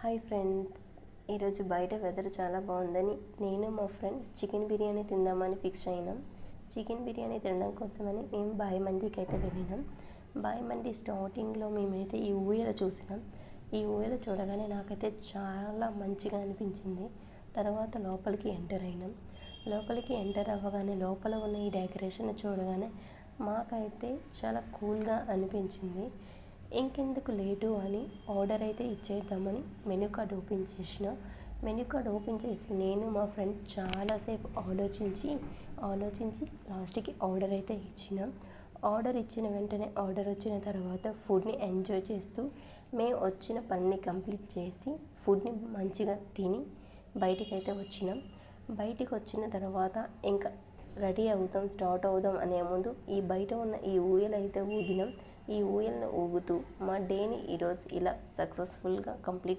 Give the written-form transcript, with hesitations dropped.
Hi friends, ఈరోజు బయట weather చాలా బాగుందని నేను మా ఫ్రెండ్ చికెన్ బిర్యానీ తిందామని ఫిక్స్ అయినాం. చికెన్ బిర్యానీ తినడం కోసమని మేము బాయి మందికి అయితే వెళ్ళినాం. బాయి మంది స్టార్టింగ్లో మేమైతే ఈ ఊయల చూసినాం. ఈ ఊయల చూడగానే నాకైతే చాలా మంచిగా అనిపించింది. తర్వాత లోపలికి ఎంటర్ అయినాం. లోపలికి ఎంటర్ అవ్వగానే లోపల ఉన్న ఈ డెకరేషన్ చూడగానే మాకైతే చాలా కూల్గా అనిపించింది. ఇంకెందుకు లేటు అని ఆర్డర్ అయితే ఇచ్చేద్దామని మెనూ కార్డ్ ఓపెన్ చేసిన. మెనూ కార్డ్ ఓపెన్ చేసి నేను మా ఫ్రెండ్ చాలాసేపు ఆలోచించి లాస్ట్కి ఆర్డర్ అయితే ఇచ్చినాం. ఆర్డర్ ఇచ్చిన వెంటనే ఆర్డర్ వచ్చిన తర్వాత ఫుడ్ని ఎంజాయ్ చేస్తూ మేము వచ్చిన పనిని కంప్లీట్ చేసి ఫుడ్ని మంచిగా తిని బయటికి అయితే వచ్చినాం. బయటికి వచ్చిన తర్వాత ఇంకా రెడీ అవుతాం, స్టార్ట్ అవుదాం అనే ముందు ఈ బయట ఉన్న ఈ ఊయల అయితే ఊగినాం. ఈ ఊయలను ఊగుతూ మా డేని ఈరోజు ఇలా సక్సెస్ఫుల్గా కంప్లీట్